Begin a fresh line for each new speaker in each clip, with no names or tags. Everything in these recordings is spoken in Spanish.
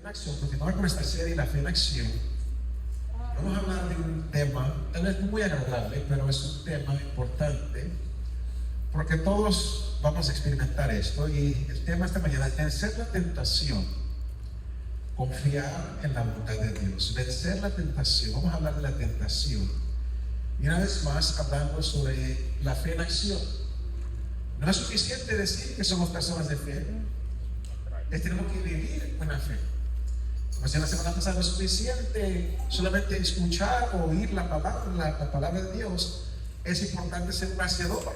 en acción, continuar con esta serie La Fe en Acción. Vamos a hablar de un tema, tal vez no muy agradable, pero es un tema importante, porque todos vamos a experimentar esto. Y el tema esta mañana es vencer la tentación, confiar en la voluntad de Dios. Vencer la tentación, vamos a hablar de la tentación. Y una vez más, hablando sobre la fe en acción. No es suficiente decir que somos personas de fe, tenemos que vivir con la fe. Como decía la semana pasada, no es suficiente solamente escuchar o oír la palabra de Dios. Es importante ser un hacedor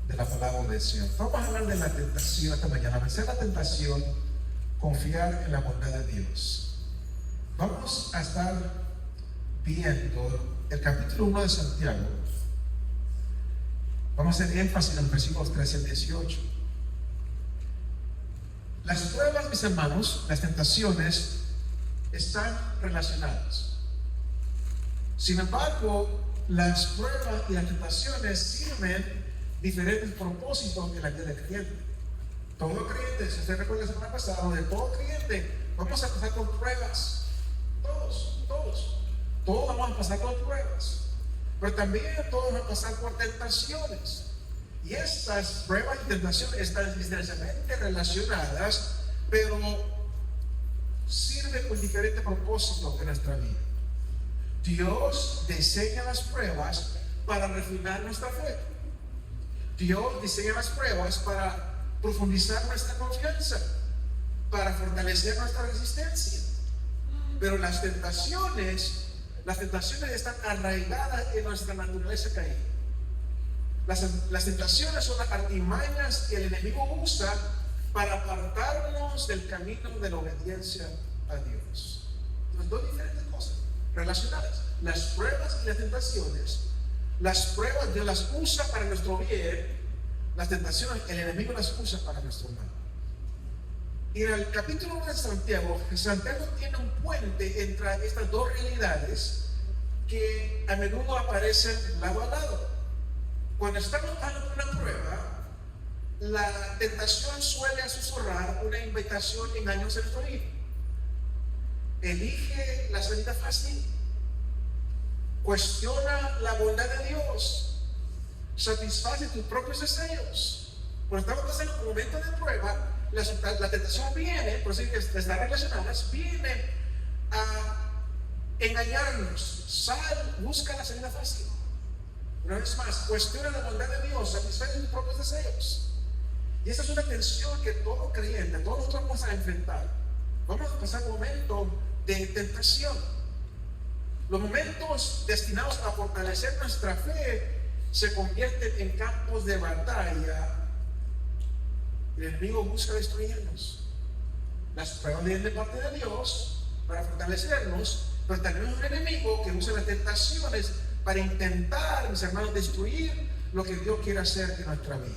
de la palabra del Señor. Vamos a hablar de la tentación esta mañana. Vencer la tentación, confiar en la bondad de Dios. Vamos a estar viendo el capítulo 1 de Santiago. Vamos a hacer énfasis en los versículos 13 al 18. Las pruebas, mis hermanos, las tentaciones están relacionadas. Sin embargo, las pruebas y las tentaciones sirven diferentes propósitos en la vida del creyente. Todo creyente, si usted recuerda la semana pasada, de todo creyente, vamos a pasar por pruebas. Todos vamos a pasar por pruebas. Pero también todos vamos a pasar por tentaciones. Y estas pruebas y tentaciones están estrechamente relacionadas, pero sirven con diferentes propósitos en nuestra vida. Dios diseña las pruebas para refinar nuestra fe. Dios diseña las pruebas para profundizar nuestra confianza, para fortalecer nuestra resistencia. Pero las tentaciones están arraigadas en nuestra naturaleza caída. Las tentaciones son las artimañas que el enemigo usa para apartarnos del camino de la obediencia a Dios. Entonces, dos diferentes cosas relacionadas. Las pruebas y las tentaciones. Las pruebas Dios las usa para nuestro bien. Las tentaciones el enemigo las usa para nuestro mal. Y en el capítulo 1 de Santiago tiene un puente entre estas dos realidades que a menudo aparecen lado a lado. Cuando estamos dando una prueba, la tentación suele susurrar una invitación engañosa en nuestro vida. Elige la salida fácil, cuestiona la bondad de Dios, satisface tus propios deseos. Cuando estamos pasando un momento de prueba, la tentación viene, por eso está relacionada, viene a engañarnos. Busca la salida fácil. Una vez más, cuestiona la bondad de Dios, satisface tus propios deseos. Y esa es una tensión que todo creyente, todos nosotros vamos a enfrentar. Vamos a pasar un momento de tentación. Los momentos destinados a fortalecer nuestra fe se convierten en campos de batalla. El enemigo busca destruirnos. Las pruebas vienen de parte de Dios para fortalecernos, pero también es un enemigo que usa las tentaciones para intentar, mis hermanos, destruir lo que Dios quiere hacer en nuestra vida.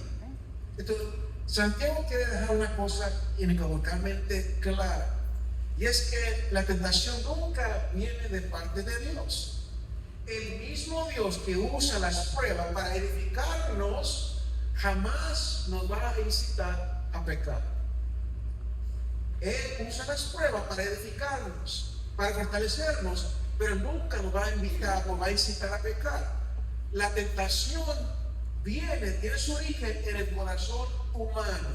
Entonces, Santiago quiere dejar una cosa inequívocamente clara, y es que la tentación nunca viene de parte de Dios. El mismo Dios que usa las pruebas para edificarnos jamás nos va a incitar a pecar. Él usa las pruebas para edificarnos, para fortalecernos, pero nunca nos va a invitar o va a incitar a pecar. La tentación tiene su origen en el corazón humano,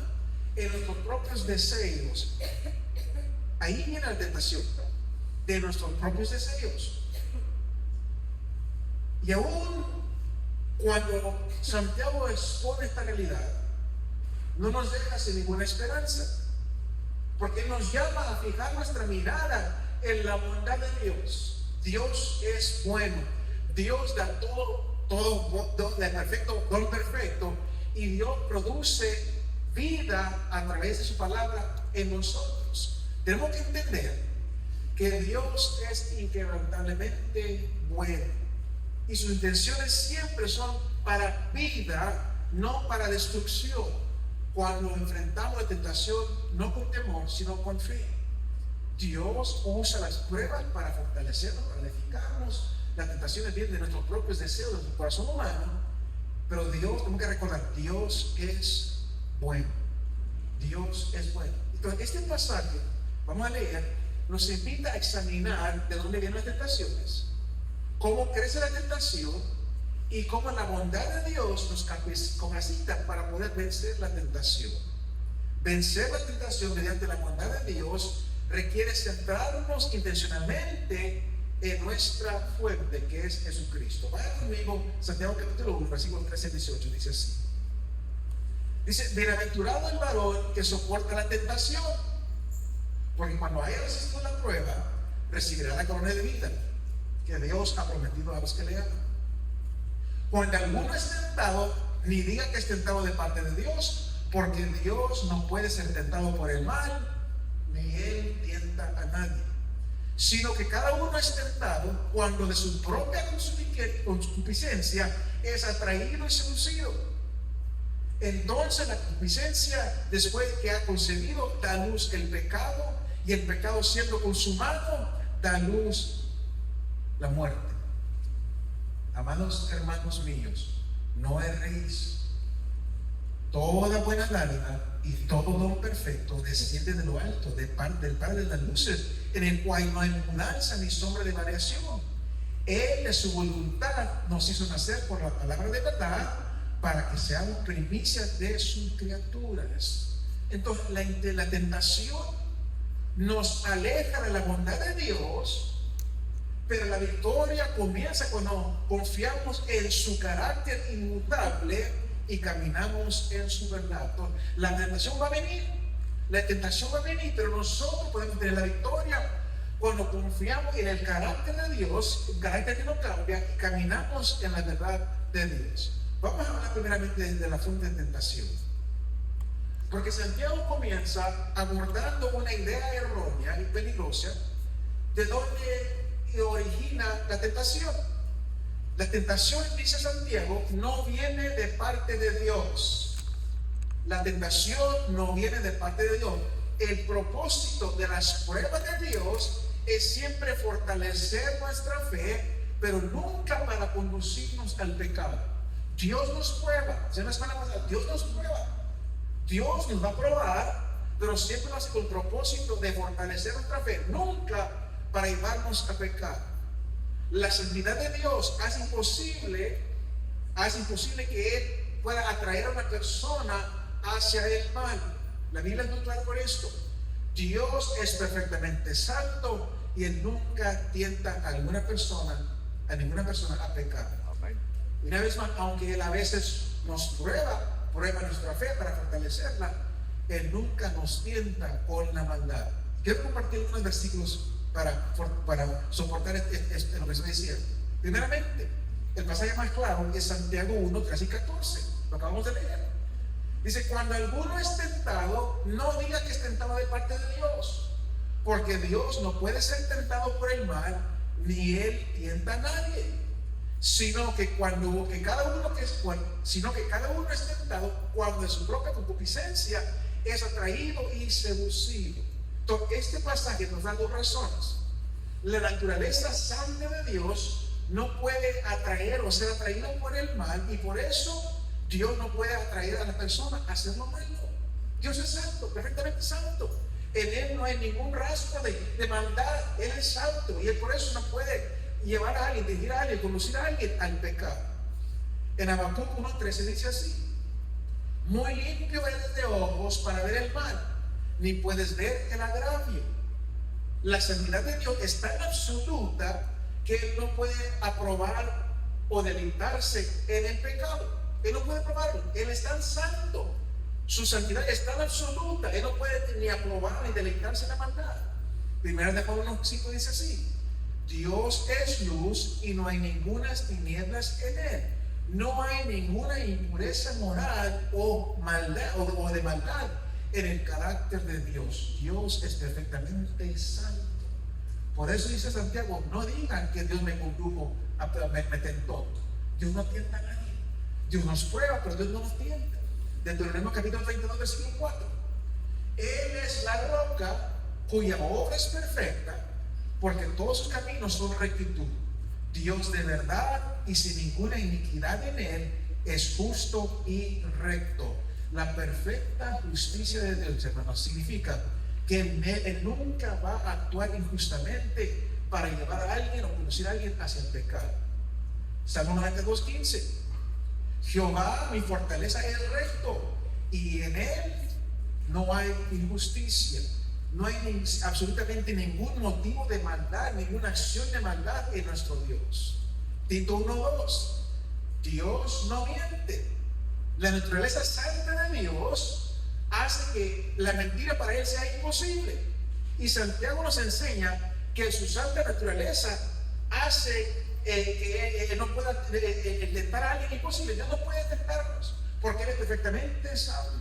en nuestros propios deseos. Ahí viene la tentación, de nuestros propios deseos. Y aún cuando Santiago expone esta realidad, no nos deja sin ninguna esperanza, porque nos llama a fijar nuestra mirada en la bondad de Dios. Dios es bueno. Dios da todo de perfecto, don perfecto, y Dios produce vida a través de su palabra en nosotros. Tenemos que entender que Dios es inquebrantablemente bueno, y sus intenciones siempre son para vida, no para destrucción. Cuando enfrentamos la tentación, no con temor, sino con fe. Dios usa las pruebas para fortalecernos, para edificarnos. Las tentaciones vienen de nuestros propios deseos, de nuestro corazón humano, pero Dios, tenemos que recordar, Dios es bueno. Dios es bueno. Entonces, este pasaje vamos a leer, nos invita a examinar de dónde vienen las tentaciones, cómo crece la tentación y cómo la bondad de Dios nos capacita para poder vencer la tentación. Vencer la tentación mediante la bondad de Dios requiere centrarnos intencionalmente en nuestra fuente, que es Jesucristo. Vaya conmigo, Santiago capítulo 1, versículo 13 al 18, dice así. Dice, bienaventurado el varón que soporta la tentación, porque cuando haya resistido la prueba, recibirá la corona de vida que Dios ha prometido a los que le aman. Cuando alguno es tentado, ni diga que es tentado de parte de Dios, porque Dios no puede ser tentado por el mal, ni él tienta a nadie, sino que cada uno es tentado cuando de su propia concupiscencia es atraído y seducido. Entonces la concupiscencia, después que ha concebido, da a luz el pecado, y el pecado, siendo consumado, da a luz la muerte. Amados hermanos míos, no erréis. Toda buena dádiva y todo don perfecto desciende de lo alto, del Padre de las luces, en el cual no hay mudanza ni sombra de variación. Él de su voluntad nos hizo nacer por la palabra de verdad, para que seamos primicias de sus criaturas. Entonces la tentación nos aleja de la bondad de Dios, pero la victoria comienza cuando confiamos en su carácter inmutable y caminamos en su verdad. Entonces, la tentación va a venir, pero nosotros podemos tener la victoria cuando confiamos en el carácter de Dios, un carácter que no cambia, y caminamos en la verdad de Dios. Vamos a hablar primeramente de la fuente de tentación, porque Santiago comienza abordando una idea errónea y peligrosa de dónde origina la tentación. La tentación, dice Santiago, no viene de parte de Dios. La tentación no viene de parte de Dios. El propósito de las pruebas de Dios es siempre fortalecer nuestra fe, pero nunca para conducirnos al pecado. Dios nos prueba. Ya la semana pasada, Dios nos prueba. Dios nos va a probar, pero siempre lo hace con el propósito de fortalecer nuestra fe, nunca para llevarnos a pecar. La santidad de Dios hace imposible que Él pueda atraer a una persona hacia el mal. La Biblia es muy clara por esto. Dios es perfectamente santo y Él nunca tienta a ninguna persona a pecar. Y una vez más, aunque Él a veces nos prueba nuestra fe para fortalecerla, Él nunca nos tienta con la maldad. Quiero compartir unos versículos para soportar lo que se me decía. Primeramente, el pasaje más claro es Santiago 1, 13 y 14. Lo acabamos de leer. Dice, cuando alguno es tentado, no diga que es tentado de parte de Dios, porque Dios no puede ser tentado por el mal, ni Él tienta a nadie, sino que cada uno es tentado cuando de su propia concupiscencia es atraído y seducido. Entonces, este pasaje nos da dos razones. La naturaleza santa de Dios no puede atraer o ser atraído por el mal, y por eso Dios no puede atraer a la persona a hacer lo malo. Dios es santo, perfectamente santo. En Él no hay ningún rastro de maldad. Él es santo y Él por eso no puede llevar a alguien, dirigir a alguien, conducir a alguien al pecado. En Habacuc 1:13 dice así: muy limpio eres de ojos para ver el mal, ni puedes ver el agravio. La santidad de Dios es tan absoluta que Él no puede aprobar o deleitarse en el pecado. Él no puede probarlo. Él es tan santo, su santidad es tan absoluta, Él no puede ni aprobar ni deleitarse en la maldad. Primera de Juan 1:5 dice así: Dios es luz y no hay ninguna tinieblas en Él. No hay ninguna impureza moral o maldad o de maldad en el carácter de Dios. Dios es perfectamente santo. Por eso dice Santiago: no digan que Dios me condujo, me tentó. Dios no tienta a nadie. Dios nos prueba, pero Dios no nos tienta. Deuteronomio capítulo 32, versículo 4. Él es la roca cuya obra es perfecta, porque todos sus caminos son rectitud. Dios de verdad y sin ninguna iniquidad en Él, es justo y recto. La perfecta justicia de Dios, hermanos, significa que él nunca va a actuar injustamente para llevar a alguien o conducir a alguien hacia el pecado. Salmo 92:15. Jehová, mi fortaleza, es recto, y en él no hay injusticia. No hay absolutamente ningún motivo de maldad, ninguna acción de maldad en nuestro Dios. Tito 1:2. Dios no miente. La naturaleza santa de Dios hace que la mentira para él sea imposible. Y Santiago nos enseña que su santa naturaleza hace que no pueda tentar a alguien imposible. Dios no puede tentarnos porque él es perfectamente santo.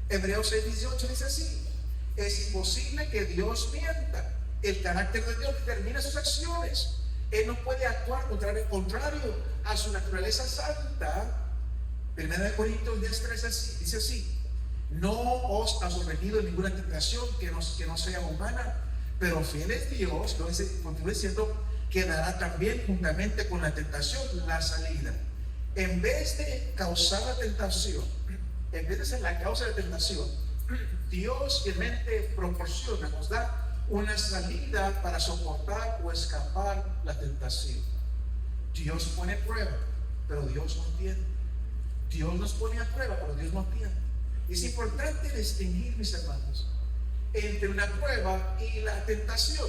Hebreos 6:18 dice así: es imposible que Dios mienta. El carácter de Dios determina sus acciones. Él no puede actuar contrario a su naturaleza santa. 1 Corintios 10:3 dice así: no os ha sobrevivido ninguna tentación que no sea humana, pero fiel es Dios, continúa diciendo, que dará también juntamente con la tentación la salida. En vez de causar la tentación, en vez de ser la causa de tentación, Dios realmente proporciona, nos da una salida para soportar o escapar la tentación. Dios pone prueba, pero Dios no tiene. Dios nos pone a prueba, pero Dios no tiene. Y es importante distinguir, mis hermanos, entre una prueba y la tentación.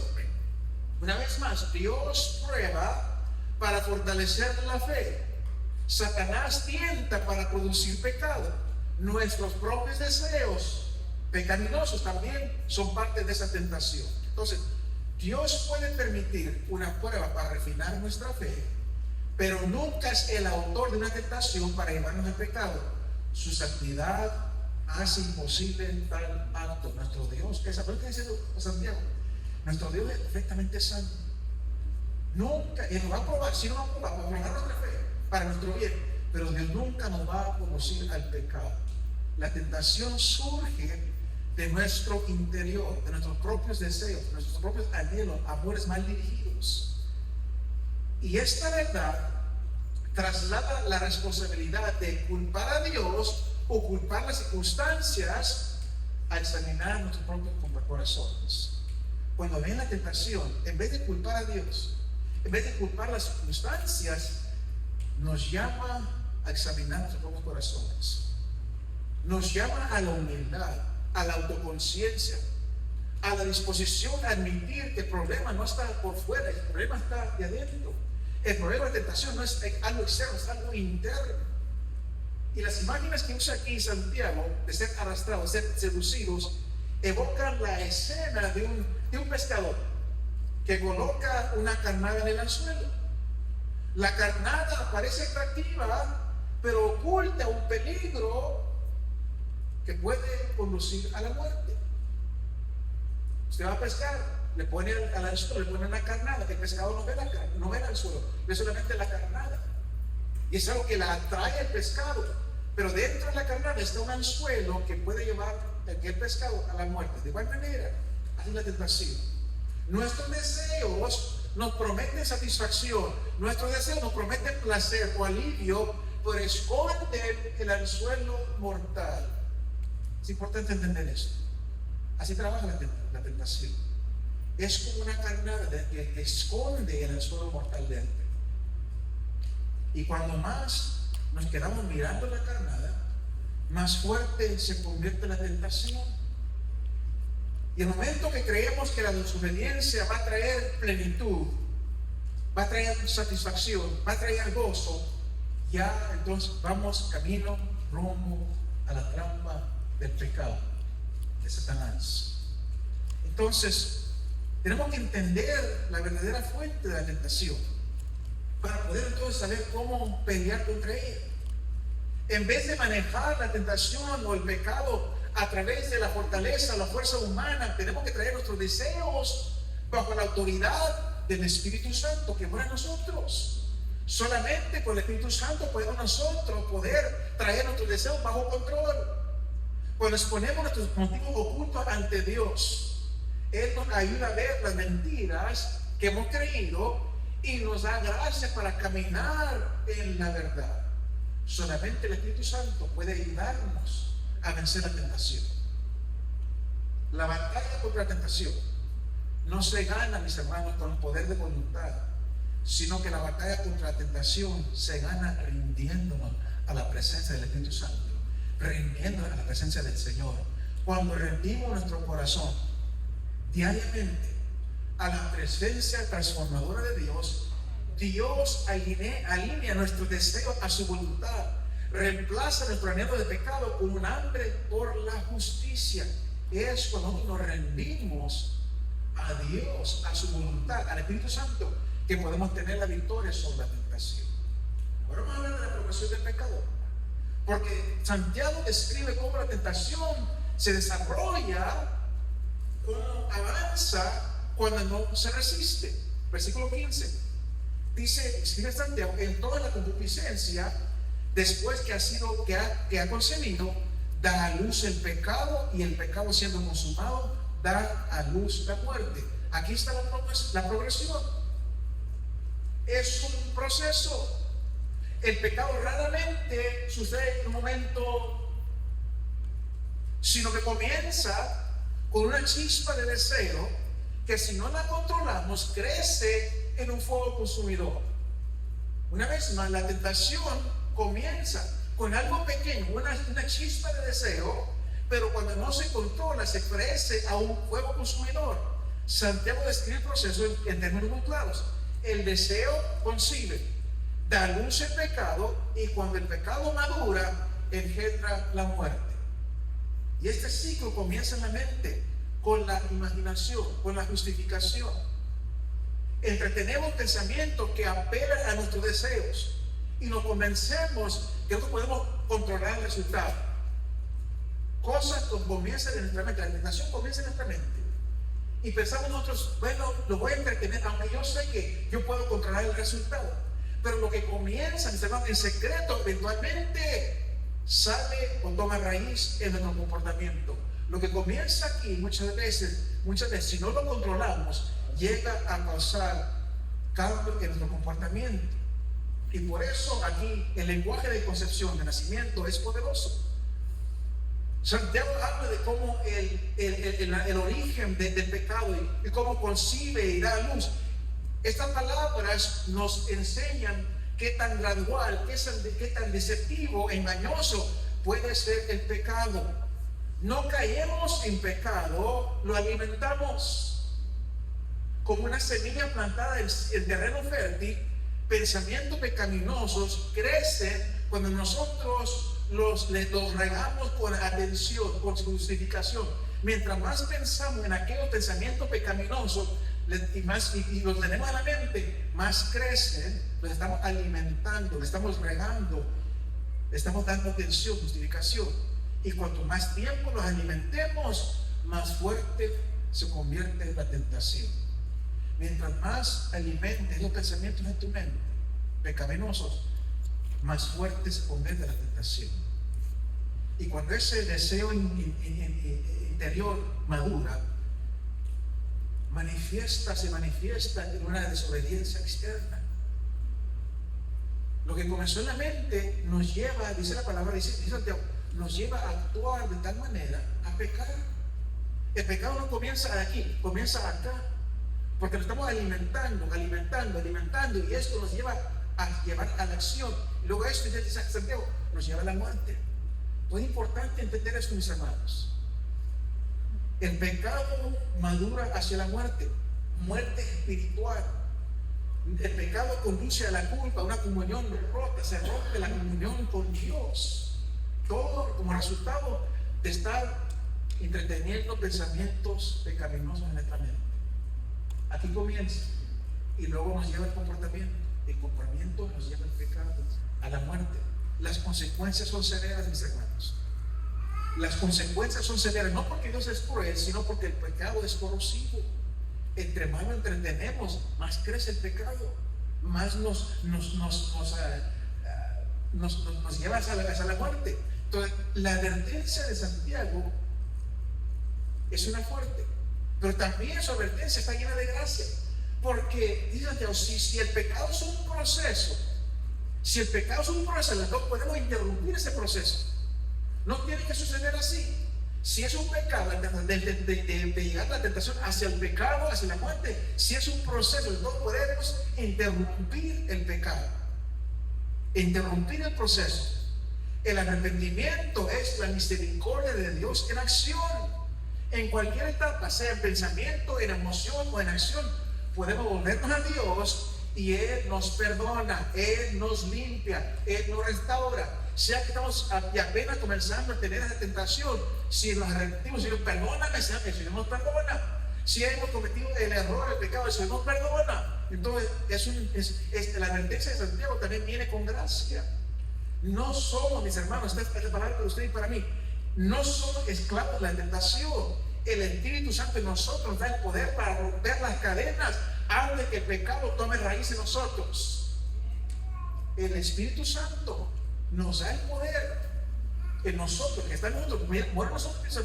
Una vez más, Dios prueba para fortalecer la fe. Satanás tienta para producir pecado. Nuestros propios deseos pecaminosos también son parte de esa tentación. Entonces, Dios puede permitir una prueba para refinar nuestra fe, pero nunca es el autor de una tentación para llevarnos al pecado. Su santidad hace imposible tal acto. Nuestro Dios, esa parte que dice Santiago, nuestro Dios es perfectamente santo. Nunca, Él nos va a probar, si no va a probar, para probar nuestra fe, para nuestro bien, pero Dios nunca nos va a conducir al pecado. La tentación surge de nuestro interior, de nuestros propios deseos, de nuestros propios anhelos, amores mal dirigidos. Y esta verdad traslada la responsabilidad de culpar a Dios o culpar las circunstancias a examinar nuestros propios corazones. Cuando ven la tentación, en vez de culpar a Dios, en vez de culpar las circunstancias, nos llama a examinar nuestros propios corazones. Nos llama a la humildad, a la autoconciencia, a la disposición a admitir que el problema no está por fuera, el problema está de adentro. El problema de tentación no es algo externo, es algo interno. Y las imágenes que usa aquí Santiago de ser arrastrados, de ser seducidos, evocan la escena de un pescador que coloca una carnada en el anzuelo. La carnada parece atractiva, pero oculta un peligro que puede conducir a la muerte. Usted va a pescar, le pone al anzuelo, le pone una carnada, que el pescador no ve el anzuelo, ve solamente la carnada. Y es algo que la atrae al pescado, pero dentro de la carnada está un anzuelo que puede llevar aquel pescado a la muerte. De igual manera, hay la tentación. Nuestros deseos nos prometen satisfacción, nuestros deseos nos prometen placer o alivio, pero esconden el anzuelo mortal. Es importante entender esto. Así trabaja la tentación. Es como una carnada que esconde el anzuelo mortal dentro. Y cuando más nos quedamos mirando la carnada, más fuerte se convierte la tentación. Y el momento que creemos que la desobediencia va a traer plenitud, va a traer satisfacción, va a traer gozo, ya entonces vamos camino rumbo a la trampa del pecado de Satanás. Entonces, tenemos que entender la verdadera fuente de la tentación para poder entonces saber cómo pelear contra ella. En vez de manejar la tentación o el pecado a través de la fortaleza, la fuerza humana, tenemos que traer nuestros deseos bajo la autoridad del Espíritu Santo que mora en nosotros. Solamente con el Espíritu Santo podemos nosotros poder traer nuestros deseos bajo control. Cuando exponemos nuestros motivos ocultos ante Dios, Él nos ayuda a ver las mentiras que hemos creído y nos da gracia para caminar en la verdad. Solamente el Espíritu Santo puede ayudarnos a vencer la tentación. La batalla contra la tentación no se gana, mis hermanos, con el poder de voluntad, sino que la batalla contra la tentación se gana rindiéndonos a la presencia del Espíritu Santo, rindiéndonos a la presencia del Señor. Cuando rendimos nuestro corazón diariamente a la presencia transformadora de Dios, Dios alinea nuestros deseos a su voluntad, reemplaza nuestro anhelo de pecado con un hambre por la justicia. Es cuando nos rendimos a Dios, a su voluntad, al Espíritu Santo, que podemos tener la victoria sobre la tentación. Ahora vamos a hablar de la progresión del pecado, porque Santiago describe cómo la tentación se desarrolla, cómo avanza cuando no se resiste. Versículo 15 dice, escribe Santiago, en toda la concupiscencia, después que ha concebido, da a luz el pecado, y el pecado siendo consumado da a luz la muerte. Aquí está la progresión. Es un proceso. El pecado raramente sucede en un momento, sino que comienza con una chispa de deseo que, si no la controlamos, crece en un fuego consumidor. Una vez más, la tentación comienza con algo pequeño, una chispa de deseo, pero cuando no se controla, se crece a un fuego consumidor. Santiago describe el proceso en términos muy claros. El deseo concibe, da luz el pecado, y cuando el pecado madura, engendra la muerte. Y este ciclo comienza en la mente con la imaginación, con la justificación. Entretenemos pensamientos que apelan a nuestros deseos y nos convencemos que no podemos controlar el resultado. Cosas que comienzan en nuestra mente, la tentación comienza en nuestra mente. Y pensamos nosotros, bueno, lo voy a entretener, aunque yo sé que yo puedo controlar el resultado. Pero lo que comienza, mis hermanos, en secreto, eventualmente sale o toma raíz en nuestro comportamiento. Lo que comienza aquí muchas veces, si no lo controlamos, llega a causar cambios en nuestro comportamiento. Y por eso aquí el lenguaje de concepción, de nacimiento, es poderoso. Santiago habla de cómo el origen del pecado y cómo concibe y da a luz. Estas palabras nos enseñan qué tan gradual, qué tan deceptivo, engañoso puede ser el pecado. No caemos en pecado, lo alimentamos. Como una semilla plantada en terreno fértil, pensamientos pecaminosos crecen cuando nosotros los regamos con atención, con justificación. Mientras más pensamos en aquellos pensamientos pecaminosos y los tenemos en la mente, más crecen, los estamos alimentando, los estamos regando, le estamos dando atención, justificación. Y cuanto más tiempo los alimentemos, más fuerte se convierte la tentación. Mientras más alimentes los pensamientos en tu mente pecaminosos, más fuerte se convierte la tentación. Y cuando ese deseo interior madura, se manifiesta en una desobediencia externa. Lo que comenzó en la mente nos lleva, dice la palabra, dice Santiago, nos lleva a actuar de tal manera a pecar. El pecado no comienza aquí, comienza acá, porque lo estamos alimentando, y esto nos lleva a llevar a la acción. Y luego esto, dice Santiago, nos lleva a la muerte. Es importante entender esto, mis hermanos. El pecado madura hacia la muerte, muerte espiritual. El pecado conduce a la culpa, a una comunión rota, se rompe la comunión con Dios. Todo como resultado de estar entreteniendo pensamientos pecaminosos en nuestra mente. Aquí comienza y luego nos lleva al comportamiento. El comportamiento nos lleva al pecado, a la muerte. Las consecuencias son severas, mis hermanos. Las consecuencias son severas, no porque Dios es cruel, sino porque el pecado es corrosivo. Entre más lo entretenemos, más crece el pecado, más nos lleva hacia la muerte. Entonces, la advertencia de Santiago es una fuerte, pero también su advertencia está llena de gracia, porque dice Santiago, si el pecado es un proceso, no podemos interrumpir ese proceso. No tiene que suceder así. Si es un pecado, de llegar a la tentación hacia el pecado, hacia la muerte, si es un proceso, no podemos interrumpir el pecado, interrumpir el proceso. El arrepentimiento es la misericordia de Dios en acción. En cualquier etapa, sea en pensamiento, en emoción o en acción, podemos volvernos a Dios y Él nos perdona, Él nos limpia, Él nos restaura. Sea que estamos apenas comenzando a tener esa tentación, si nos arrepentimos, Señor, perdóname, Señor, el Señor nos perdona. Si hemos cometido el error, el pecado, el Señor nos perdona. Entonces, la advertencia de Santiago también viene con gracia. No somos, mis hermanos, esta es la palabra para usted y para mí, no somos esclavos de la tentación. El Espíritu Santo en nosotros nos da el poder para romper las cadenas antes que el pecado tome raíz en nosotros. El Espíritu Santo nos da el poder en nosotros, que está en nosotros. Bueno, nosotros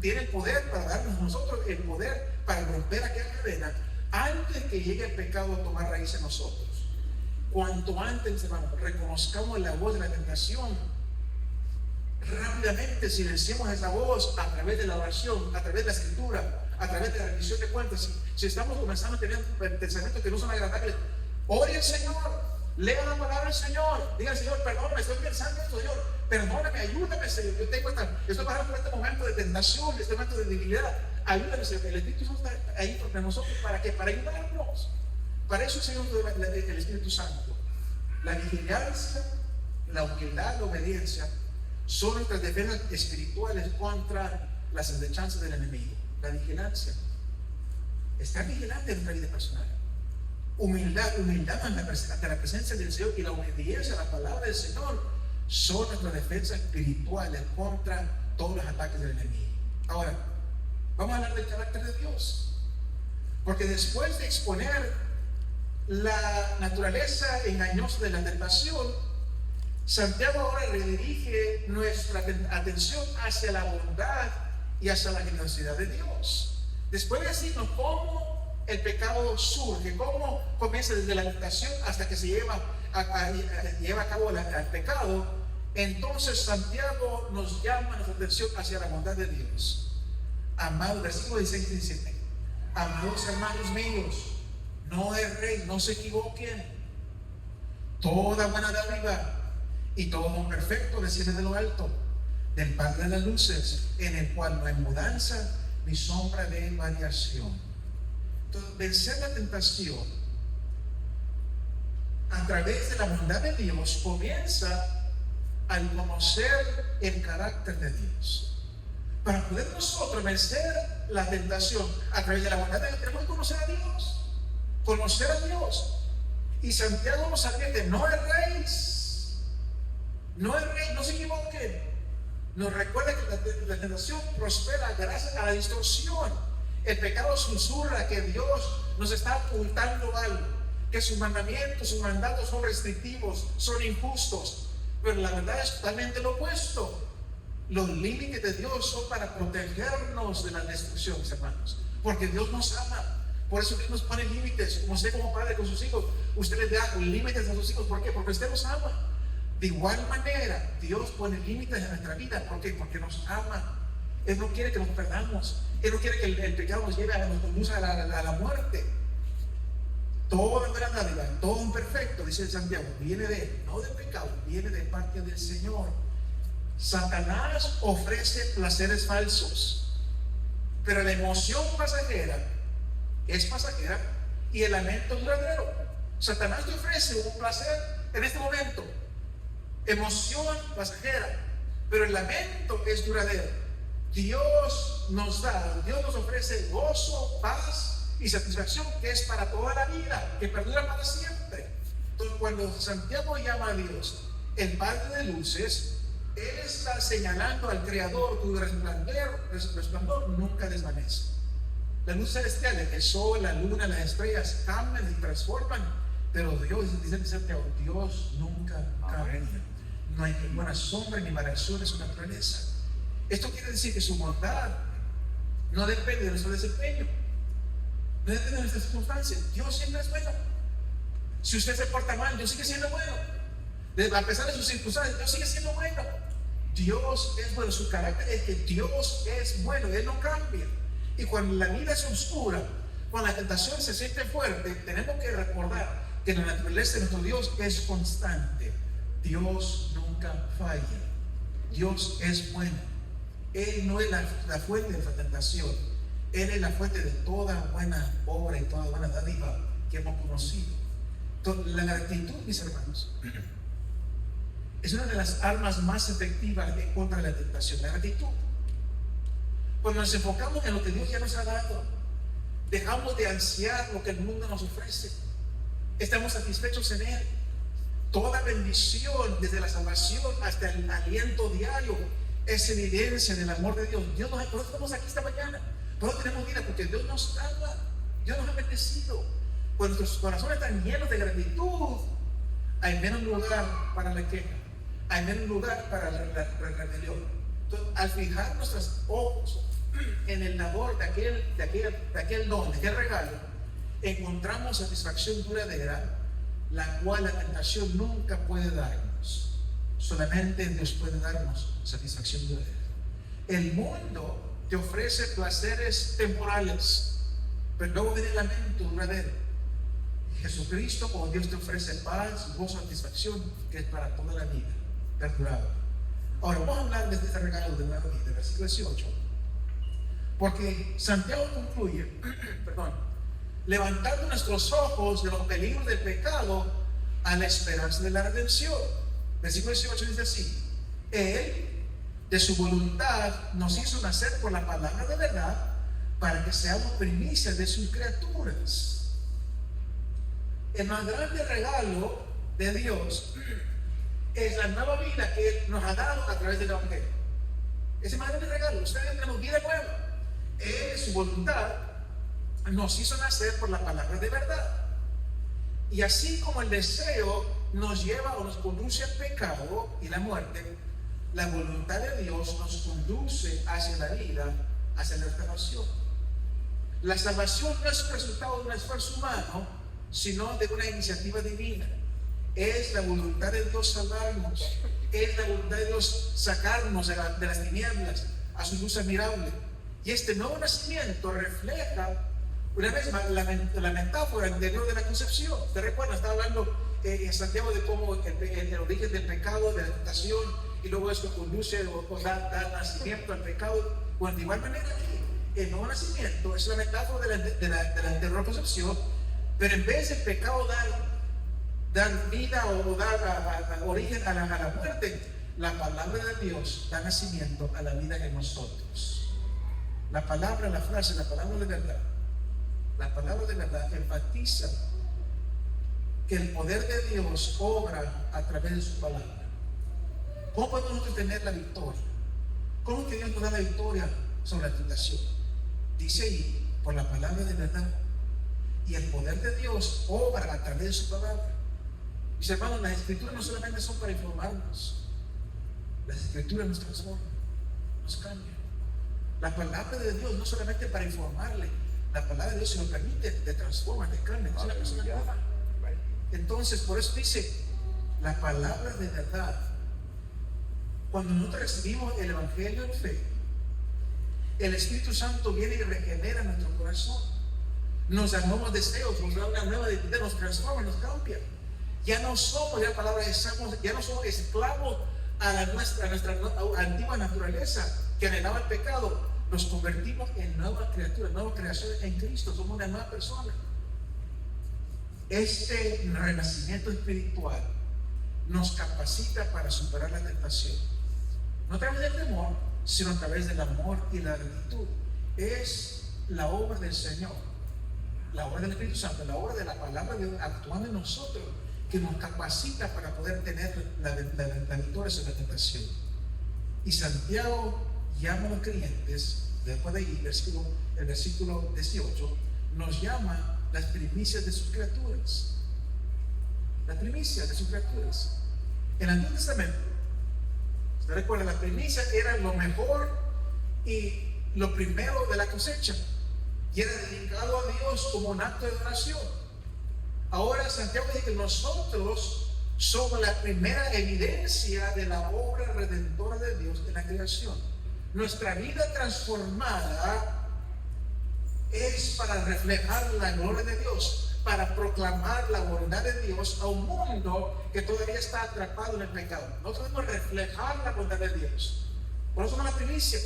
tiene el poder para darnos a nosotros el poder para romper aquella cadena antes que llegue el pecado a tomar raíz en nosotros. Cuanto antes, hermano, reconozcamos la voz de la tentación, rápidamente silenciemos esa voz a través de la oración, a través de la escritura, a través de la rendición de cuentas. Si estamos comenzando a tener pensamientos que no son agradables, ore al Señor, lea la palabra del Señor, diga al Señor, perdóname, estoy pensando esto, Señor, perdóname, ayúdame, Señor, estoy pasando por este momento de tentación, este momento de debilidad, ayúdame, Señor. El Espíritu Santo está ahí entre nosotros, ¿para qué? Para ayudarnos. Para eso, Señor, el Espíritu Santo. La vigilancia, la humildad, la obediencia son nuestras defensas espirituales contra las acechanzas del enemigo. La vigilancia, estar vigilante en nuestra vida personal. Humildad ante la presencia del Señor y la obediencia a la palabra del Señor son nuestras defensas espirituales contra todos los ataques del enemigo. Ahora, vamos a hablar del carácter de Dios, porque después de exponer la naturaleza engañosa de la tentación, Santiago ahora redirige nuestra atención hacia la bondad y hacia la generosidad de Dios. Después de decirnos cómo el pecado surge, cómo comienza desde la tentación hasta que se lleva a cabo el pecado, entonces Santiago nos llama nuestra atención hacia la bondad de Dios. Amados, versículo 16 y 17. Amados hermanos míos, no erréis, no se equivoquen. Toda buena dádiva y todo don perfecto desciende de lo alto, del Padre de las luces, en el cual no hay mudanza ni sombra de variación. Entonces, vencer la tentación a través de la bondad de Dios comienza al conocer el carácter de Dios. Para poder nosotros vencer la tentación a través de la bondad de Dios, tenemos que conocer a Dios. Conocer a Dios. Y Santiago nos advierte: no erréis, no erréis, no se equivoquen. Nos recuerda que la tentación prospera gracias a la distorsión. El pecado susurra que Dios nos está ocultando algo, que sus mandamientos, sus mandatos son restrictivos, son injustos. Pero la verdad es totalmente lo opuesto. Los límites de Dios son para protegernos de la destrucción, hermanos, porque Dios nos ama. Por eso Dios nos pone límites. Como usted, como padre con sus hijos, usted les da límites a sus hijos. ¿Por qué? Porque usted los ama. De igual manera, Dios pone límites en nuestra vida. ¿Por qué? Porque nos ama. Él no quiere que nos perdamos. Él no quiere que el pecado nos lleve nos conduza a la muerte. Todo buena dádiva, todo un perfecto, dice Santiago, viene de Él, no del pecado, viene de parte del Señor. Satanás ofrece placeres falsos, pero la emoción pasajera es pasajera y el lamento es duradero. Satanás te ofrece un placer en este momento, emoción pasajera, pero el lamento es duradero. Dios nos ofrece gozo, paz y satisfacción que es para toda la vida, que perdura para siempre. Entonces, cuando Santiago llama a Dios el Padre de luces, Él está señalando al Creador cuyo resplandor nunca desvanece. Las luces celestiales, el sol, la luna, las estrellas cambian y transforman, pero Dios, dice Santiago, Dios nunca cambia. No hay ninguna sombra ni variación en su naturaleza. Esto quiere decir que su bondad no depende de nuestro desempeño, no depende de nuestras circunstancias. Dios siempre es bueno. Si usted se porta mal, Dios sigue siendo bueno. A pesar de sus circunstancias, Dios sigue siendo bueno. Dios es bueno, su carácter es que Dios es bueno, Él no cambia. Y cuando la vida es oscura, cuando la tentación se siente fuerte, tenemos que recordar que la naturaleza de nuestro Dios es constante. Dios nunca falla. Dios es bueno. Él no es la fuente de la tentación. Él es la fuente de toda buena obra y toda buena dádiva que hemos conocido. Entonces, la gratitud, mis hermanos, es una de las armas más efectivas en contra de la tentación. La gratitud. Cuando nos enfocamos en lo que Dios ya nos ha dado, dejamos de ansiar lo que el mundo nos ofrece. Estamos satisfechos en Él. Toda bendición, desde la salvación hasta el aliento diario, es evidencia del amor de Dios. Por eso estamos aquí esta mañana. Por eso tenemos vida, porque Dios nos ama. Dios nos ha bendecido. Cuando nuestros corazones están llenos de gratitud, hay menos lugar para la queja. Hay menos lugar para la rebelión. Entonces, al fijar nuestros ojos en el labor de aquel don, de aquel regalo, encontramos satisfacción duradera, la cual la tentación nunca puede darnos. Solamente Dios puede darnos satisfacción duradera. El mundo te ofrece placeres temporales, pero luego viene el lamento duradero. Jesucristo, como Dios, te ofrece paz, gozo, satisfacción, que es para toda la vida, perdurable. Ahora vamos a hablar de este regalo de nueva vida, versículo 18, porque Santiago concluye, levantando nuestros ojos de los peligros del pecado a la esperanza de la redención. Versículo 18 dice así: Él, de su voluntad, nos hizo nacer por la palabra de verdad, para que seamos primicias de sus criaturas. El más grande regalo de Dios es la nueva vida que Él nos ha dado a través del Evangelio. Ese más grande regalo, ustedes tenemos vida nueva. Él, su voluntad, nos hizo nacer por la palabra de verdad. Y así como el deseo nos lleva o nos conduce al pecado y la muerte, la voluntad de Dios nos conduce hacia la vida, hacia la salvación. La salvación no es resultado de un esfuerzo humano, sino de una iniciativa divina. Es la voluntad de Dios salvarnos. Es la voluntad de Dios sacarnos de las tinieblas a su luz admirable. Y este nuevo nacimiento refleja una vez más la metáfora anterior de la concepción. ¿Te recuerdas? Estaba hablando en Santiago de cómo el origen del pecado, de la tentación, y luego esto conduce o da nacimiento al pecado. Bueno, de igual manera aquí, el nuevo nacimiento es la metáfora de la anterior concepción, pero en vez del pecado dar vida o dar origen a la muerte, la palabra de Dios da nacimiento a la vida en nosotros. La palabra, la frase, la palabra de verdad enfatiza que el poder de Dios obra a través de su palabra. ¿Cómo podemos nosotros tener la victoria? ¿Cómo que Dios nos da la victoria sobre la tentación? Dice ahí, por la palabra de verdad. Y el poder de Dios obra a través de su palabra. Mis hermanos, las escrituras no solamente son para informarnos. Las escrituras nos transforman, nos cambian. La palabra de Dios no solamente para informarle, la palabra de Dios, si lo permite, te transforma, te cambia, es una persona nueva. Entonces, por eso dice, la palabra de verdad. Cuando nosotros recibimos el Evangelio en fe, el Espíritu Santo viene y regenera nuestro corazón. Nos da nuevos deseos, nos da una nueva identidad, nos transforma, nos cambia. Ya no somos, ya la palabra ya no somos esclavos a nuestra antigua naturaleza que anhelaba el pecado. Nos convertimos en nuevas criaturas, nuevas creaciones en Cristo. Somos una nueva persona. Este renacimiento espiritual nos capacita para superar la tentación. No a través del temor, sino a través del amor y la gratitud. Es la obra del Señor, la obra del Espíritu Santo, la obra de la palabra de Dios actuando en nosotros, que nos capacita para poder tener la victoria sobre la tentación. Y Santiago llama a los creyentes, después de ahí, el versículo 18, nos llama las primicias de sus criaturas. Las primicias de sus criaturas. En el Antiguo Testamento, ¿usted recuerda? Las primicias eran lo mejor y lo primero de la cosecha, y era dedicado a Dios como un acto de adoración. Ahora Santiago dice que nosotros son la primera evidencia de la obra redentora de Dios en la creación. Nuestra vida transformada es para reflejar la gloria de Dios, para proclamar la bondad de Dios a un mundo que todavía está atrapado en el pecado. Nosotros debemos reflejar la bondad de Dios. Por eso somos la primicia,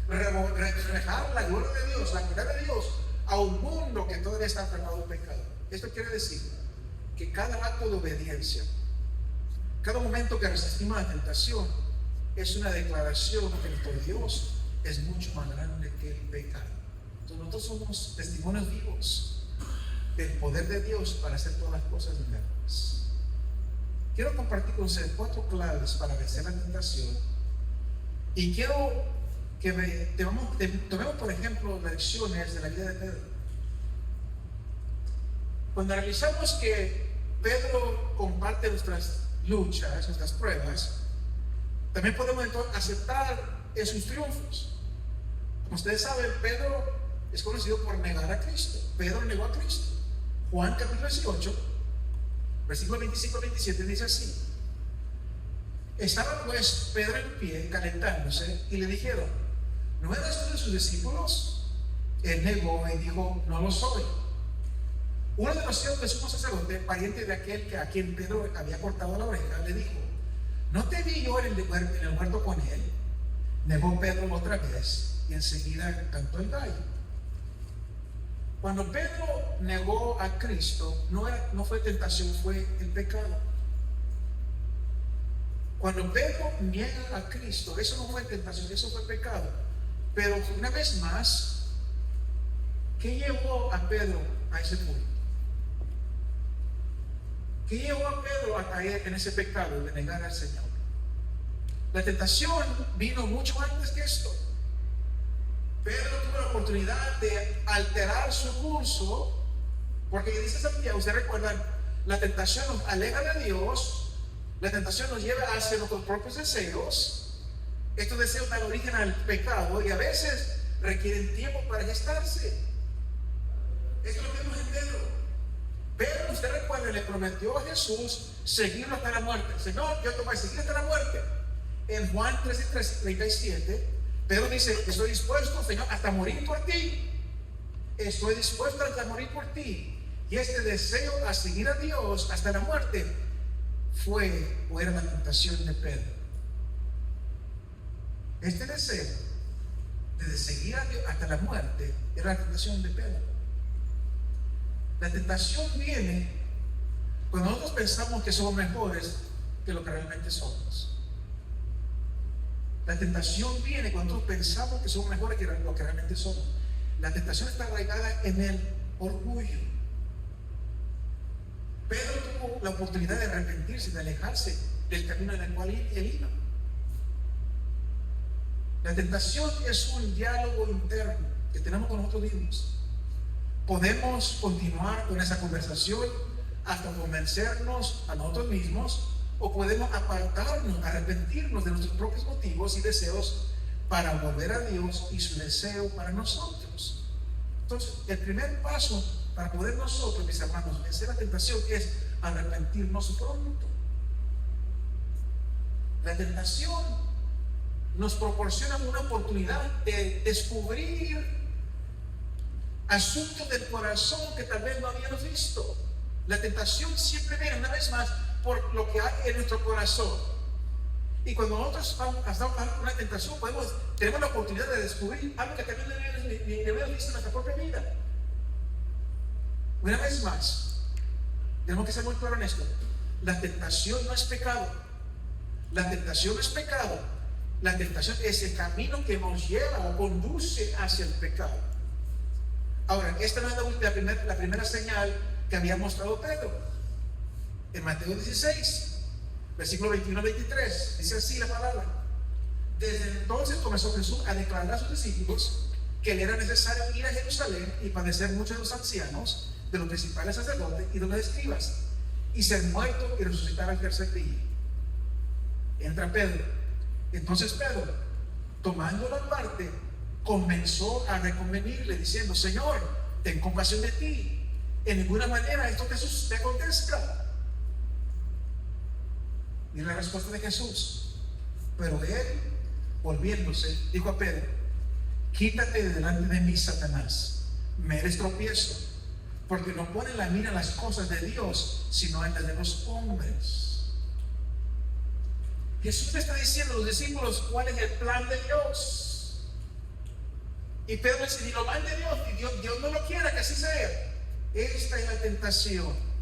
reflejar la gloria de Dios, la bondad de Dios a un mundo que todavía está atrapado en el pecado. Esto quiere decir que cada acto de obediencia, cada momento que resistimos la tentación, es una declaración que nuestro Dios es mucho más grande que el pecado. Entonces nosotros somos testimonios vivos del poder de Dios para hacer todas las cosas nuevas. Quiero compartir con ustedes 4 claves para vencer la tentación. Y quiero que tomemos por ejemplo lecciones de la vida de Pedro. Cuando analizamos que Pedro comparte nuestras luchas, nuestras pruebas, también podemos entonces aceptar en sus triunfos. Como ustedes saben, Pedro es conocido por negar a Cristo. Pedro negó a Cristo. Juan capítulo 18, versículo 25-27 dice así: estaba pues Pedro en pie calentándose y le dijeron: ¿no eras tú de sus discípulos? Él negó y dijo: no lo soy. Uno de los hijos del sumo sacerdote, pariente de aquel a quien Pedro había cortado la oreja, le dijo: ¿no te vi yo en el huerto con él? Negó Pedro otra vez y enseguida cantó el gallo. Cuando Pedro negó a Cristo, no fue tentación, fue el pecado. Cuando Pedro niega a Cristo, eso no fue tentación, eso fue pecado. Pero una vez más, ¿qué llevó a Pedro a ese punto? ¿Qué llevó a Pedro a caer en ese pecado de negar al Señor? La tentación vino mucho antes que esto. Pedro tuvo la oportunidad de alterar su curso, porque dice Santiago, ustedes recuerdan, la tentación nos aleja de Dios, la tentación nos lleva hacia nuestros propios deseos. Estos deseos dan origen al pecado y a veces requieren tiempo para gestarse. Esto es lo que vemos en Pedro. Pedro, usted recuerda, le prometió a Jesús seguirlo hasta la muerte. Señor, yo te voy a seguir hasta la muerte. En Juan 13:37, Pedro dice: estoy dispuesto, Señor, hasta morir por ti. Estoy dispuesto hasta morir por ti. Y este deseo a seguir a Dios hasta la muerte fue o era la tentación de Pedro. Este deseo de seguir a Dios hasta la muerte era la tentación de Pedro. La tentación viene cuando nosotros pensamos que somos mejores que lo que realmente somos. La tentación viene cuando nosotros pensamos que somos mejores que lo que realmente somos. La tentación está arraigada en el orgullo. Pedro tuvo la oportunidad de arrepentirse, de alejarse del camino en el cual él iba. La tentación es un diálogo interno que tenemos con nosotros mismos. Podemos continuar con esa conversación hasta convencernos a nosotros mismos, o podemos apartarnos, arrepentirnos de nuestros propios motivos y deseos para volver a Dios y su deseo para nosotros. Entonces, el primer paso para poder nosotros, mis hermanos, vencer la tentación es arrepentirnos pronto. La tentación nos proporciona una oportunidad de descubrir asuntos del corazón que tal vez no habíamos visto. La tentación siempre viene, una vez más, por lo que hay en nuestro corazón. Y cuando nosotros estamos en una tentación, tenemos la oportunidad de descubrir algo que también no habíamos visto en nuestra propia vida. Una vez más, tenemos que ser muy claros en esto. La tentación no es pecado. La tentación no es pecado. La tentación es el camino que nos lleva o conduce hacia el pecado. Ahora, esta no es la primera señal que había mostrado Pedro. En Mateo 16, versículo 21-23, dice así la palabra: desde entonces comenzó Jesús a declarar a sus discípulos que le era necesario ir a Jerusalén y padecer muchos de los ancianos, de los principales sacerdotes y de los escribas, y ser muerto y resucitar al tercer día. Entra Pedro. Entonces Pedro, tomando la parte, comenzó a reconvenirle diciendo: Señor, ten compasión de ti, en ninguna manera esto te acontezca. Y la respuesta de Jesús. Pero él, volviéndose, dijo a Pedro: quítate de delante de mí, Satanás, me eres tropiezo, porque no pones la mira en las cosas de Dios, sino en las de los hombres. Jesús le está diciendo a los discípulos cuál es el plan de Dios. Y Pedro dice: ni lo mande Dios, y Dios no lo quiera que así sea. Esta es la tentación.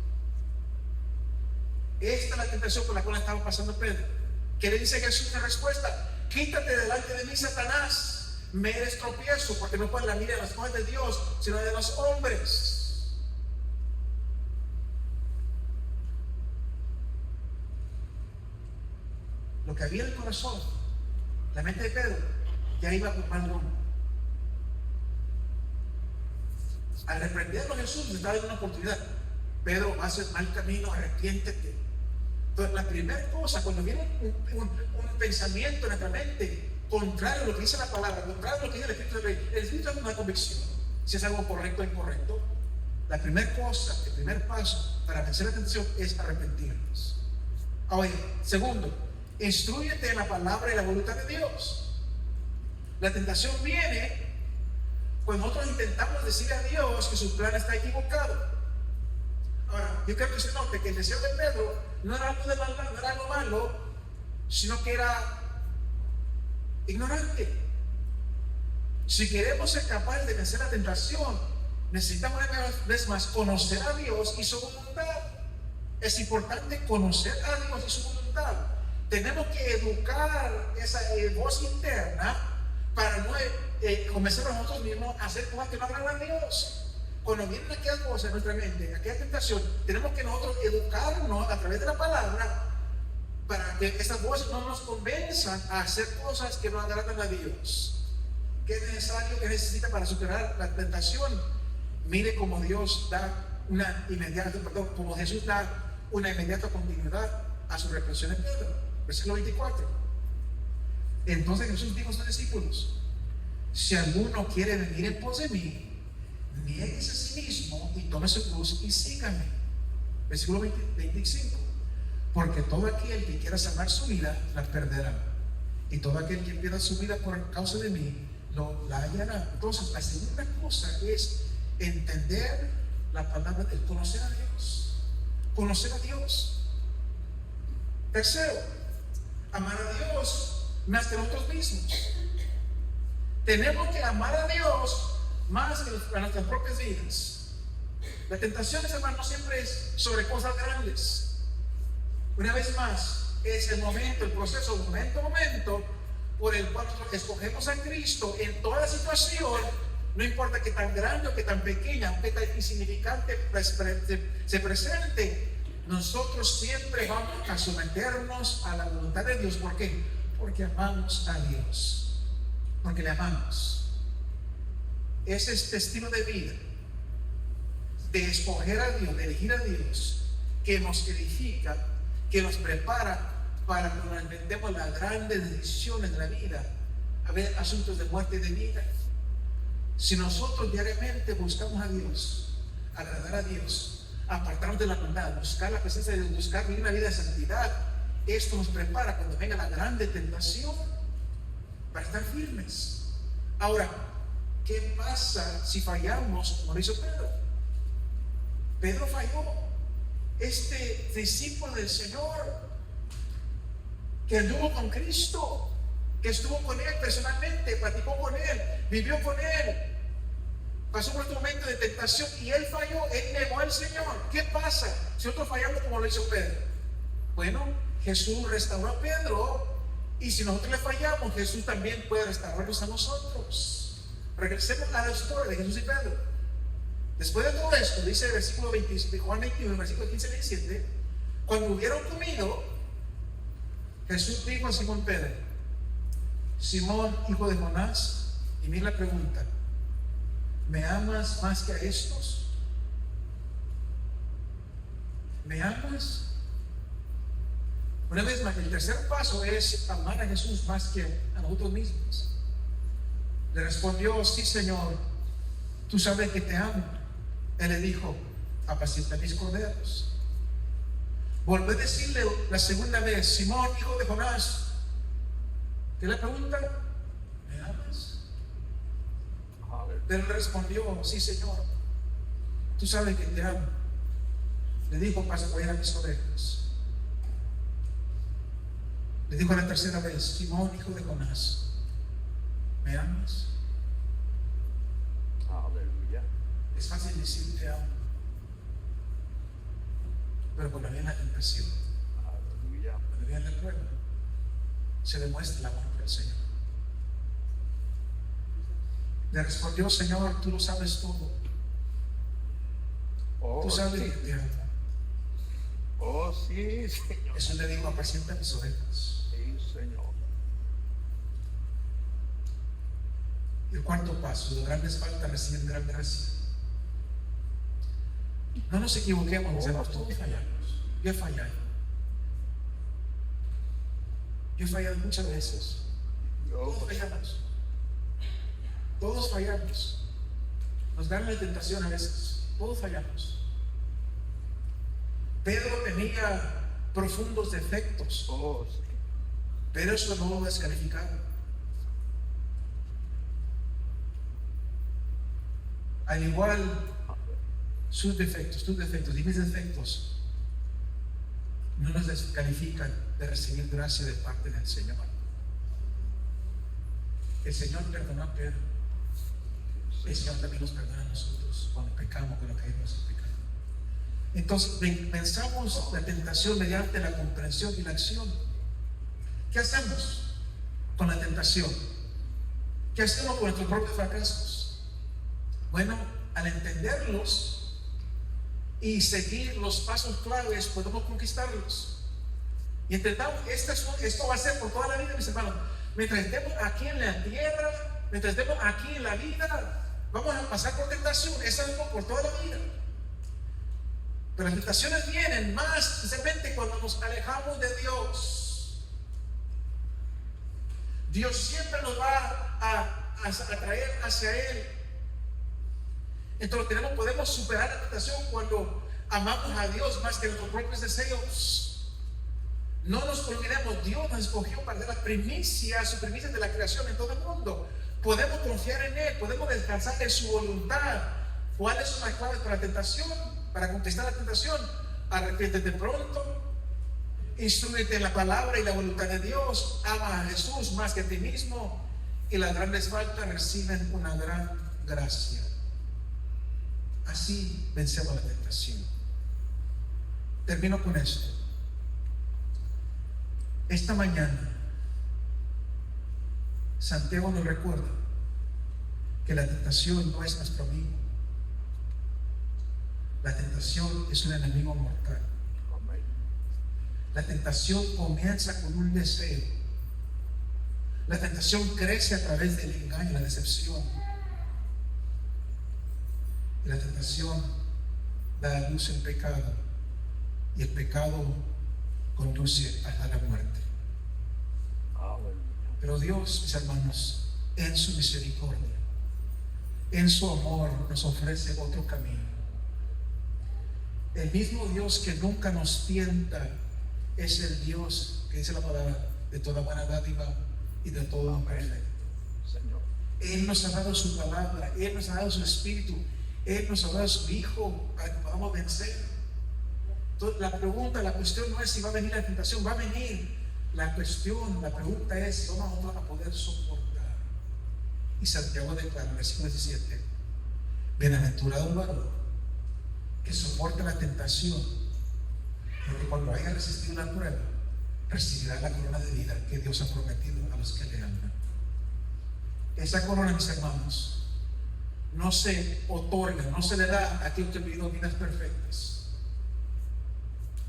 Esta es la tentación por la cual estaba pasando Pedro. ¿Qué le dice Jesús en respuesta? Quítate delante de mí, Satanás, me eres tropiezo, porque no pones la mira en las cosas de Dios, sino de los hombres. Lo que había en el corazón, la mente de Pedro, ya iba por mal rumbo. Al reprenderlo Jesús le estaba dando una oportunidad. Pedro, vas el mal camino, arrepiéntete. Entonces, la primera cosa, cuando viene un pensamiento en nuestra mente contrario a lo que dice la palabra, contrario a lo que dice el Espíritu de Rey, el Espíritu es una convicción si es algo correcto o incorrecto. La primera cosa, el primer paso para vencer la tentación es arrepentirnos. Ahora, segundo, instrúyete en la palabra y la voluntad de Dios. La tentación viene cuando nosotros intentamos decirle a Dios que su plan está equivocado. Ahora, yo creo que se note que el deseo de Pedro no era algo de maldad, no era algo malo, sino que era ignorante. Si queremos ser capaces de vencer la tentación, necesitamos una vez más conocer a Dios y su voluntad. Es importante conocer a Dios y su voluntad. Tenemos que educar esa voz interna para no comenzar a nosotros mismos a hacer cosas que no agradan a Dios. Cuando vienen aquellas cosas en nuestra mente, aquella tentación, tenemos que nosotros educarnos a través de la palabra para que estas voces no nos convenzan a hacer cosas que no agradan a Dios. ¿Qué es necesario, qué necesita para superar la tentación? Mire cómo Dios da una inmediata, como Jesús da una inmediata continuidad a su reprensión en Pedro. Versículo 24. Entonces Jesús dijo a sus discípulos: si alguno quiere venir en pos de mí, niéguese a sí mismo y tome su cruz y sígame. Versículo 25. Porque todo aquel que quiera salvar su vida la perderá, y todo aquel que pierda su vida por causa de mí la hallará. Entonces, la segunda cosa es entender la palabra, el conocer a Dios. Conocer a Dios. Tercero, amar a Dios más que a nosotros mismos. Tenemos que amar a Dios más que a nuestras propias vidas. La tentación, hermano, no siempre es sobre cosas grandes. Una vez más, es el momento, el proceso, momento a momento, por el cual nosotros escogemos a Cristo en toda situación, no importa que tan grande o que tan pequeña, o que tan insignificante se presente, nosotros siempre vamos a someternos a la voluntad de Dios. ¿Por qué? Porque amamos a Dios, porque le amamos. Ese es estilo de vida, de escoger a Dios, de elegir a Dios, que nos edifica, que nos prepara para que nos enfrentemos las grandes decisiones de la vida, a ver asuntos de muerte y de vida. Si nosotros diariamente buscamos a Dios, agradar a Dios, apartarnos de la maldad, buscar la presencia de Dios, buscar vivir una vida de santidad, esto nos prepara cuando venga la grande tentación para estar firmes. Ahora, ¿qué pasa si fallamos como lo hizo Pedro? Pedro falló. Este discípulo del Señor que anduvo con Cristo, que estuvo con Él personalmente, platicó con Él, vivió con Él, pasó por este momento de tentación y Él falló, Él negó al Señor. ¿Qué pasa si nosotros fallamos como lo hizo Pedro? Bueno, Jesús restauró a Pedro, y si nosotros le fallamos, Jesús también puede restaurarnos a nosotros. Regresemos a la historia de Jesús y Pedro. Después de todo esto, dice el versículo 20 de Juan 21, versículo 15 y 17, cuando hubieron comido, Jesús dijo a Simón Pedro: Simón, hijo de Jonás, y mira la pregunta: ¿me amas más que a estos? ¿Me amas? Una vez más, el tercer paso es amar a Jesús más que a nosotros mismos. Le respondió: sí, Señor, tú sabes que te amo. Él le dijo: apacienta mis corderos. Volvió a decirle la segunda vez: Simón, hijo de Jonás, ¿qué le pregunta? ¿Me amas? Pero él respondió: sí, Señor, tú sabes que te amo. Le dijo: pastorea mis ovejas. Le dijo la tercera vez: Simón, hijo de Jonás, ¿me amas?
Aleluya.
Es fácil decir te amo, pero cuando viene la tentación,
Aleluya.
cuando viene la prueba, se demuestra el amor del Señor. Le respondió: Señor, tú lo sabes todo.
Oh,
Tú sabes
sí.
que te amo.
Oh, sí, Señor.
Eso le digo: apacienta mis ovejas.
Sí, Señor.
Y el cuarto paso: de grandes faltas reciben gran gracia. No nos equivoquemos, mis hermanos, todos fallamos. Yo he fallado. Yo he fallado muchas veces. Todos fallamos. Todos fallamos. Nos gana la tentación a veces. Todos fallamos. Pedro tenía profundos defectos,
Oh, sí.
pero eso no lo descalificaba. Al igual, sus defectos, tus defectos y mis defectos no nos descalifican de recibir gracia de parte del Señor. El Señor perdonó a Pedro. El Señor también nos perdona a nosotros cuando pecamos, cuando caemos en pecado. Entonces, pensamos la tentación mediante la comprensión y la acción. ¿Qué hacemos con la tentación? ¿Qué hacemos con nuestros propios fracasos? Bueno, al entenderlos y seguir los pasos claves, podemos conquistarlos. Y entendamos, esto va a ser por toda la vida, mis hermanos. Mientras estemos aquí en la tierra, mientras estemos aquí en la vida, vamos a pasar por tentación. Es algo por toda la vida. Pero las tentaciones vienen más especialmente cuando nos alejamos de Dios. Dios siempre nos va a atraer hacia Él. Entonces podemos superar la tentación cuando amamos a Dios más que nuestros propios deseos. No nos olvidemos, Dios nos escogió para dar las primicias de la creación en todo el mundo. Podemos confiar en Él, podemos descansar en su voluntad. ¿Cuáles son las claves para la tentación? Para conquistar la tentación: arrepiéntete pronto, instrúyete en la palabra y la voluntad de Dios, ama a Jesús más que a ti mismo, y las grandes faltas reciben una gran gracia. Así vencemos la tentación. Termino con esto. Esta mañana Santiago nos recuerda que la tentación no es nuestro amigo. La tentación es un enemigo mortal.
Amén.
La tentación comienza con un deseo. La tentación crece a través del engaño y la decepción. Y la tentación da a luz el pecado. Y el pecado conduce hasta la muerte.
Aleluya.
Pero Dios, mis hermanos, en su misericordia, en su amor, nos ofrece otro camino. El mismo Dios que nunca nos tienta es el Dios que dice la palabra de toda buena dádiva y de todo don perfecto.
Señor.
Él nos ha dado su palabra, Él nos ha dado su espíritu, Él nos ha dado su Hijo para que podamos vencer. Entonces, la cuestión no es si va a venir la tentación, va a venir. La pregunta es si vamos a poder soportar. Y Santiago declara en el versículo 17: bienaventurado el varón que soporta la tentación, porque cuando haya resistido la prueba, recibirá la corona de vida que Dios ha prometido a los que le aman. Esa corona, mis hermanos, no se otorga, no se le da a aquellos que han vivido vidas perfectas.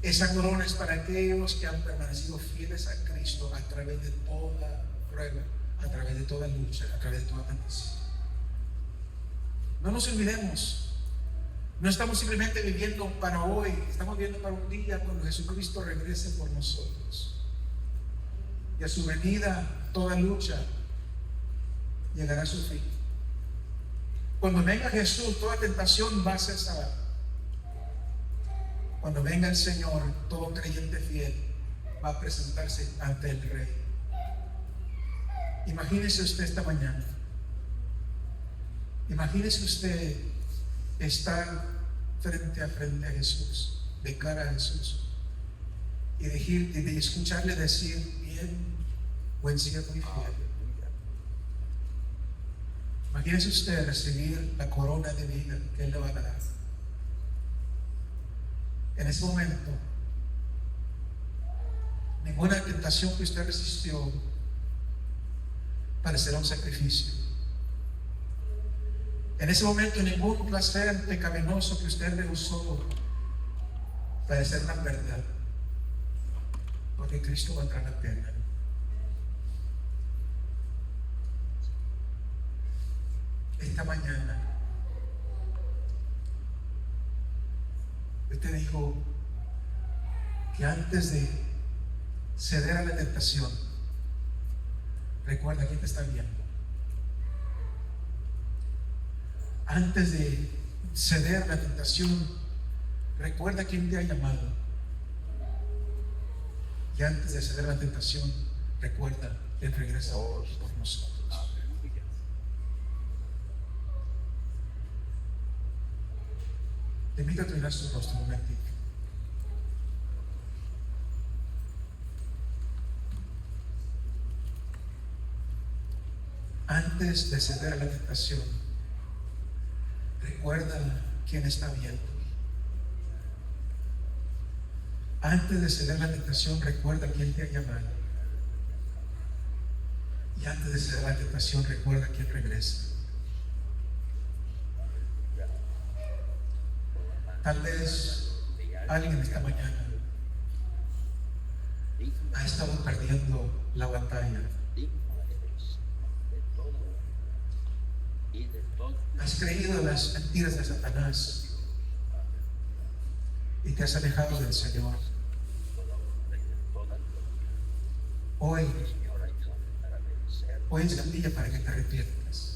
Esa corona es para aquellos que han permanecido fieles a Cristo a través de toda prueba, a través de toda lucha, a través de toda tentación. No nos olvidemos. No estamos simplemente viviendo para hoy, estamos viviendo para un día cuando Jesucristo regrese por nosotros. Y a su venida, toda lucha llegará a su fin. Cuando venga Jesús, toda tentación va a cesar. Cuando venga el Señor, todo creyente fiel va a presentarse ante el Rey. Imagínese usted esta mañana. Imagínese usted estar frente a Jesús, de cara a Jesús, y de escucharle decir: bien, buen siervo y fiel.
Aleluya.
Imagínese usted recibir la corona de vida que Él le va a dar. En ese momento, ninguna tentación que usted resistió parecerá un sacrificio. En ese momento, ningún placer pecaminoso que usted rehusó parecerá una verdad, porque Cristo valdrá la pena. Esta mañana, usted dijo que antes de ceder a la tentación, recuerda quién te está viendo. Antes de ceder a la tentación, recuerda quién te ha llamado. Y antes de ceder a la tentación, recuerda que Él regresa por nosotros.
Aleluya.
Te invito a terminar su rostro un momentito. Antes de ceder a la tentación, recuerda quién está viendo. Antes de ceder a la tentación, recuerda quién te ha llamado. Y antes de ceder a la tentación, recuerda quién regresa. Tal vez alguien esta mañana ha estado perdiendo la batalla. Has creído en las mentiras de Satanás y te has alejado del Señor. Hoy es el día para que te arrepientas.